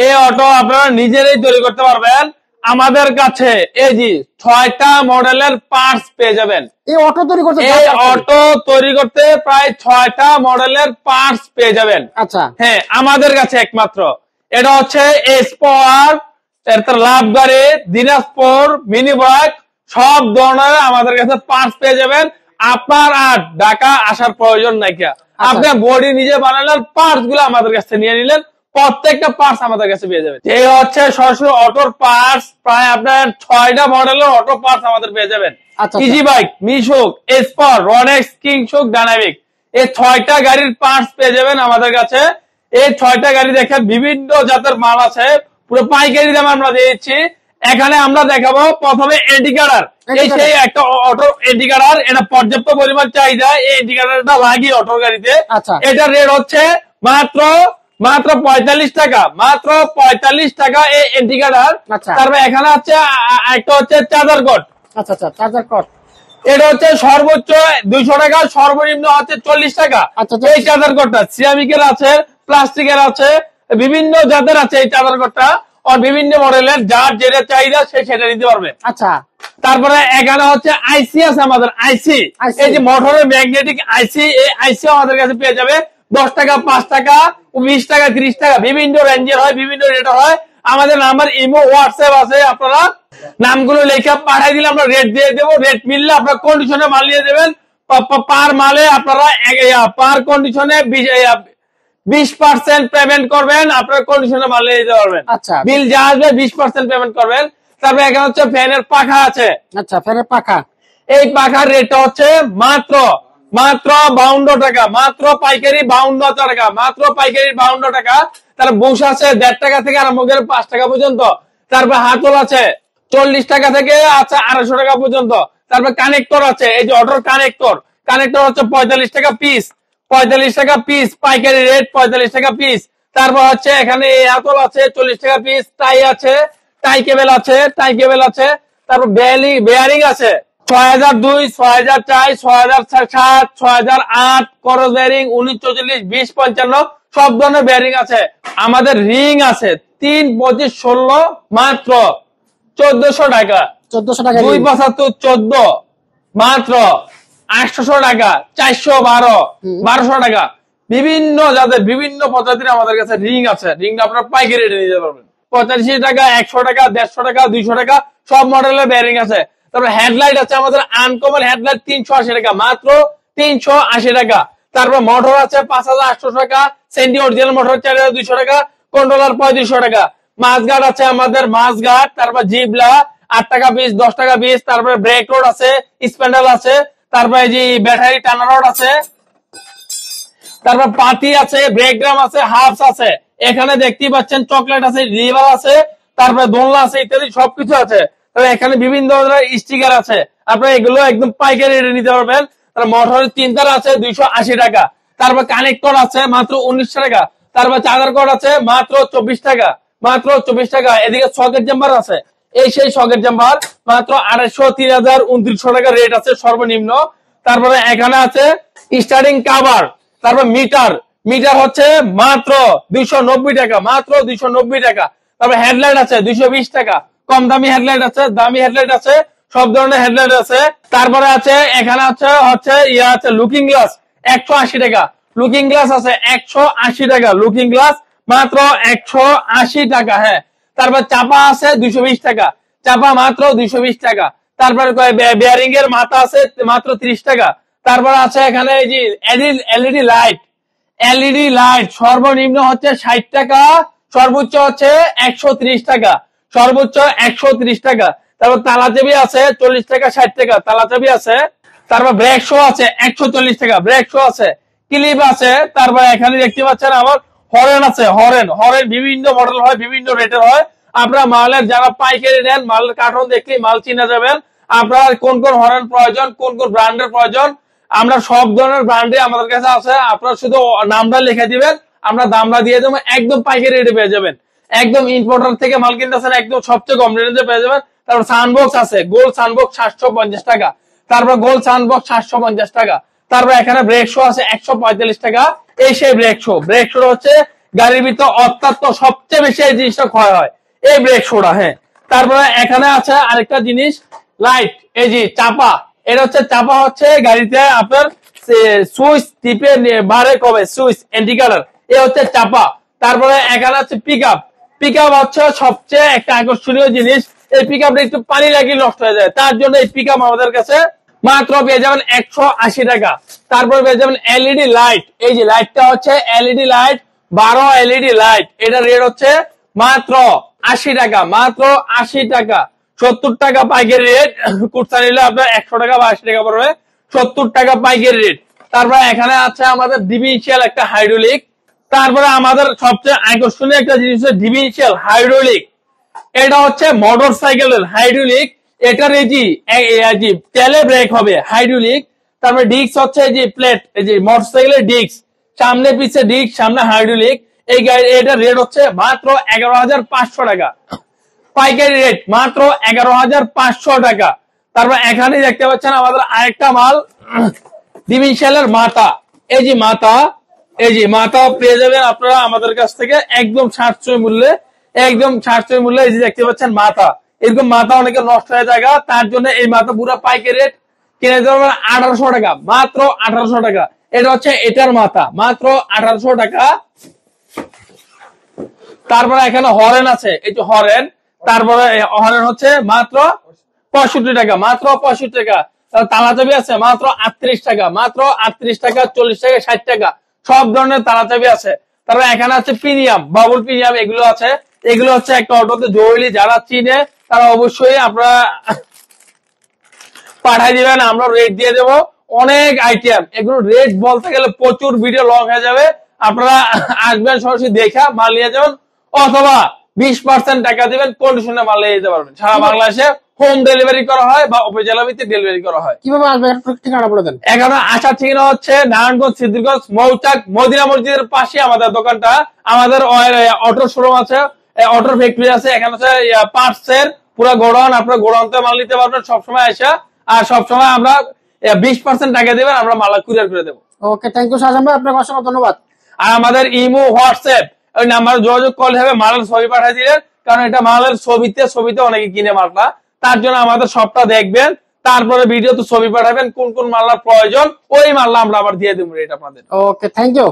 এই অটো আপনারা নিজেরাই তৈরি করতে পারবেন। আমাদের কাছে এই যে 6টা মডেলের পার্টস পেয়ে যাবেন। এই অটো তৈরি করতে প্রায় 6টা মডেলের পার্টস পেয়ে যাবেন। আচ্ছা, হ্যাঁ, আমাদের কাছে একমাত্র এটা হচ্ছে এসপাওয়ার, এরপর লাভ গাড়ি, দিনাজপুর, মিনি বাইক, সব ধরনের আমাদের কাছে পার্টস পেয়ে যাবেন। আপনার আর ঢাকা আসার প্রয়োজন নাই। আপনি বডি নিজে বানালেন, পার্টস গুলো আমাদের কাছে নিয়ে নিলেন, প্রত্যেকটা পার্টস আমাদের কাছে পেয়ে যাবেন। এই হচ্ছে সরাসরি অটোর পার্টস, প্রায় আপনার 6টা মডেলের অটো পার্টস আমাদের পেয়ে যাবেন। ইজি বাইক, মিশুক, এসপাওয়ার, রনেক্স, কিংশুক, ডাইনামিক, এই 6টা গাড়ির পার্টস পেয়ে যাবেন আমাদের কাছে। এই 6টা গাড়ি দেখেন বিভিন্ন জাতের মাল আছে, পুরো পাইকারি দামে আমরা দিয়েছি। এখানে আমরা দেখাবো প্রথমে ইন্ডিকেটর। এই সেই একটা অটো ইন্ডিকেটর, এটা পর্যাপ্ত পরিমাণ চাহিদা। এই ইন্ডিকেটরটা লাগিয়ে অটো গাড়িতে, এটা রেট হচ্ছে মাত্র 45 টাকা, মাত্র 45 টাকা এই ইন্ডিকেটর। তারপরে এখানে হচ্ছে একটা হচ্ছে চার্জার কট। আচ্ছা, চার্জার কট, এটা হচ্ছে সর্বোচ্চ 200 টাকা, সর্বনিম্ন হচ্ছে 40 টাকা। এই চার্জার কটটা সিরামিকের আছে, প্লাস্টিকের আছে, বিভিন্ন জাতের আছে এই চার্জার কটটা, আর বিভিন্ন মডেলের, যার যেটা চাহিদা সে সেটা নিতে পারবে। আচ্ছা, তারপরে এখানে হচ্ছে আইসি আছে আমাদের, আইসি, এই যে মোটরের ম্যাগনেটিক আইসি, এই আইসি আমাদের কাছে পেয়ে যাবে 10 টাকা, 5 টাকা, 20 টাকা, 30 টাকা, বিভিন্ন রেঞ্জের হয়, বিভিন্ন রেট হয়। আমাদের নাম্বার ইমো, হোয়াটসঅ্যাপ আছে, আপনারা নামগুলো লেখা পাঠিয়ে দিলে আমরা রেট দিয়ে দেবো। রেট মিললে আপনারা কন্ডিশনে মাল নিয়ে দেবেন। পার মালে আপনারা পার কন্ডিশনে 20% পেমেন্ট করবেন, আপনার কন্ডিশনে মাল নিয়ে দিতে পারবেন। বিল যা আসবে 20% পেমেন্ট করবেন। তারপরে এখানে হচ্ছে ফ্যানের পাখা আছে। আচ্ছা, ফ্যানের পাখা, এই পাখার রেটটা হচ্ছে মাত্র 52 টাকা, মাত্র পাইকারি 52 টাকা, মাত্র পাইকারি 52 টাকা। তার বুশ আছে 1.5 টাকা থেকে আরম্ভ করে 5 টাকা পর্যন্ত। তারপর হাতল আছে 40 টাকা থেকে আছে 250 টাকা পর্যন্ত। তারপর কানেক্টর আছে, এই যে অটোর কানেক্টর হচ্ছে 45 টাকা পিস, 45 টাকা পিস পাইকারি রেট, 45 টাকা পিস। তারপর হচ্ছে এখানে এই হাতল আছে 40 টাকা পিস। টাই আছে, টাই কেবল আছে, তারপর বেয়ারিং আছে 6002, 6004, 6007, 6008, করস বেয়ারিং 1944, 2055, সব ধরনের বেয়ারিং আছে। আমাদের রিং আছে 3, 25, 16, মাত্র 1400 টাকা, 275, 14, মাত্র 800 টাকা, 412, 1200 টাকা। বিভিন্ন জাতের, বিভিন্ন প্রজাতির আমাদের কাছে রিং আছে। রিংটা আপনার পাইকারি রেটে নিতে পারবেন। 85 টাকা, 100 টাকা, 150 টাকা, 200 টাকা, সব মডেলের বেয়ারিং আছে। তারপর হেডলাইট আছে আমাদের আনকমন হেডলাইট 380 টাকা, মাত্র 380 টাকা। তারপর মোটর আছে 5800 টাকা, সেন্টি অরিজিনাল মোটর 4200 টাকা, কন্ট্রোলার 3500 টাকা। মাছগার্ড আছে আমাদের, মাছগার্ড, তারপর জিবলা 8 টাকা পিস, 10 টাকা পিস। তারপরে ব্রেক রোড আছে, স্প্যান্ডেল আছে, তারপরে এই যে ব্যাটারি টানা রড আছে, তারপর পাতি আছে, ব্রেক ড্রাম আছে, হাফস আছে। এখানে দেখতেই পাচ্ছেন চকলেট আছে, লিভার আছে, তারপরে দোলনা আছে, ইত্যাদি সবকিছু আছে। এখানে বিভিন্ন ধরনের স্টিকার আছে, আপনারা এগুলো একদম পাইকারি রেটে নিতে পারবেন। মোটরের 3 তার আছে 280 টাকা। তারপর কানেক্টর আছে মাত্র 1900 টাকা। তারপর চার্জার কর্ড আছে মাত্র 24 টাকা, মাত্র 24 টাকা। এদিকে সকেট জাম্পার আছে, এই সেই সকেট জাম্পার, মাত্র 2800, 3000, 2900 টাকা রেট আছে সর্বনিম্ন। তারপরে এখানে আছে স্টার্টিং কাভার। তারপর মিটার হচ্ছে মাত্র 290 টাকা, মাত্র 290 টাকা। তারপর হেডলাইট আছে 220 টাকা, কম দামি হেডলাইট আছে, দামি হেডলাইট আছে, সব ধরনের হেডলাইট আছে। তারপরে আছে এখানে হচ্ছে লুকিং গ্লাস 180 টাকা, লুকিং গ্লাস আছে 180 টাকা, লুকিং গ্লাস মাত্র 180 টাকা। হ্যাঁ, তারপর চাপা আছে 220 টাকা, চাপা মাত্র 220 টাকা। তারপরে বেয়ারিং এর মাথা আছে মাত্র 30 টাকা। তারপর আছে এখানে এই যে এলইডি লাইট সর্বনিম্ন হচ্ছে 60 টাকা, সর্বোচ্চ হচ্ছে 130 টাকা, সর্বোচ্চ 130 টাকা। তারপর তালা চাবি আছে 40 টাকা, 60 টাকা তালা চাবি আছে। তারপর ব্রেক শো আছে 140 টাকা, ব্রেক শো আছে, ক্লিপ আছে। তারপর এখানে দেখতে পাচ্ছেন আমার হরেন আছে, হরেন বিভিন্ন মডেল হয়, বিভিন্ন রেটের হয়। আপনারা মালের যারা পাইকারি নেন, মালের কার্টন দেখলে মাল চিনা যাবেন। আপনার কোন কোন হরেন প্রয়োজন, কোন কোন ব্র্যান্ডের প্রয়োজন, আমরা সব ধরনের ব্র্যান্ডে আমাদের কাছে আছে। আপনারা শুধু নামটা লিখে দিবেন, আমরা দামটা দিয়ে দেবো, একদম পাইকারি রেটে পেয়ে যাবেন। একদম ইম্পোর্টার থেকে মাল কিনতেছেন, একদম সবচেয়ে কম রেটে পেয়ে যাবেন। তারপর সানবক্স আছে, গোল্ড সানবক্স 750 টাকা, তারপর গোল্ড সানবক্স 750 টাকা। তারপর এখানে ব্রেক শো আছে 145 টাকা, এই সেই ব্রেক শো হচ্ছে গাড়ির ভিতর অত্যন্ত সবচেয়ে বেশি এই জিনিসটা ক্ষয় হয়, এই ব্রেক সোডা। হ্যাঁ, তারপরে এখানে আছে আরেকটা জিনিস, লাইট, এই যে চাপা। এটা হচ্ছে চাপা, হচ্ছে গাড়িতে আপনার সুইচ টিপে বারে কবে সুইচ ইন্ডিকেটর, এ হচ্ছে চাপা। তারপরে এখানে আছে পিক আপ। পিক আপ হচ্ছে সবচেয়ে একটা আকর্ষণীয় জিনিস। এই পিক আপটা একটু পানি লাগিয়ে নষ্ট হয়ে যায়, তার জন্য এই পিক আপ আমাদের কাছে মাত্র পেয়ে যাবেন 180 টাকা। তারপর পেয়ে যাবেন এলইডি লাইট। এই যে লাইটটা হচ্ছে এলইডি লাইট, 12 এলইডি লাইট। এটা রেট হচ্ছে মাত্র 80 টাকা, মাত্র 80 টাকা। 70 টাকা পাইকারি রেট, কুর্তা নিলে আপনার 100 টাকা বা 80 টাকা পড়বে, 70 টাকা পাইকারি রেট। তারপরে এখানে আছে আমাদের ডিভিশিয়াল একটা হাইড্রোলিক। তারপরে আমাদের সবচেয়ে আকর্ষণীয় একটা জিনিস হচ্ছে ডিভিশিয়াল হাইড্রোলিক। এটা হচ্ছে মোটর সাইকেলের হাইড্রোলিক। এটার এই যে তেলে ব্রেক হবে হাইড্রোলিক। তারপরে ডিস্ক হচ্ছে এই যে প্লেট, এই যে মোটর সাইকেলের ডিস্ক, সামনে পিছে ডিস্ক, সামনে হাইড্রোলিক। এই গাড়ি এটার রেট হচ্ছে মাত্র 11,500 টাকা পাইকারি রেট, মাত্র 11,500 টাকা। তারপর এখানে দেখতে পাচ্ছেন আমাদের আরেকটা মাল, ডিভিশিয়ালের মাথা। এই যে মাথা, এই যে মাথা পেয়ে যাবেন আপনারা আমাদের কাছ থেকে একদম সাশ্রয়ী মূল্যে, একদম সাশ্রয়ী মূল্যে। এই যে দেখতে পাচ্ছেন মাথা, এরকম মাথা অনেকে নষ্ট হয়ে যায়, তার জন্য এই মাথা পুরো পাইকারি রেট কিনে দেবেন 1800 টাকা, মাত্র 1800 টাকা। এটা হচ্ছে এটার মাথা, মাত্র 1800 টাকা। তারপরে এখানে হরেন আছে, এই যে হরেন। তারপরে হরেন হচ্ছে মাত্র 65 টাকা, মাত্র 65 টাকা। তালা চাবি আছে মাত্র 38 টাকা, মাত্র 38 টাকা, 40 টাকা, 60 টাকা, সব ধরনের তালা চাবি আছে। তারপরে এখানে আছে প্রিমিয়াম, বাবুল প্রিমিয়াম, এগুলো আছে। এগুলো হচ্ছে একটা অটোতে জরুরি, যারা চিনে তারা অবশ্যই আপনারা পাঠাই দিবেন, আমরা রেট দিয়ে দেবো। অনেক আইটেম, এগুলো রেট বলতে গেলে প্রচুর, ভিডিও লং হয়ে যাবে। আপনারা আসবেন, সরাসরি দেখা মাল নিয়ে যাবেন, অথবা 20% টাকা দিবেন, কন্ডিশনে মাল নিয়ে যেতে পারবেন। সারা বাংলাদেশে হোম ডেলিভারি করা হয় বা উপজেলা ভিত্তিক ডেলিভারি করা হয়। কিভাবে আসবে ঠিকানা বলে দেন। এখানে আসার ঠিকানা হচ্ছে নারায়ণগঞ্জ, সিদ্ধিরগঞ্জ, মৌচাক, মদিনা মসজিদের পাশে আমাদের দোকানটা। আমাদের অটো শোরুম আছে, অটোর ফ্যাক্টরি আছে। এখানে হচ্ছে পার্টস এর পুরো গোডাউন, আপনার গোডাউনতে মাল নিতে পারবেন সবসময় আসা। আর সবসময় আমরা 20% টাকা দেবেন, আমরা মাল কুরিয়ার করে দেবো। ওকে, থ্যাংক ইউ শাহজাহান ভাই, আপনাকে অসংখ্য ধন্যবাদ। আর আমাদের ইমো, হোয়াটসঅ্যাপ, ওই নাম্বারে যোগাযোগ করলে হবে। মালের ছবি পাঠিয়ে দিলেন, কারণ এটা মালের ছবিতে অনেকে কিনে মালটা, তার জন্য আমাদের সবটা দেখবেন। তারপরে ভিডিওতে ছবি পাঠাবেন, কোন কোন মাল্লার প্রয়োজন, ওই মাল্লা আমরা আবার দিয়ে দেবো রেট আপনাদের। ওকে, থ্যাংক ইউ।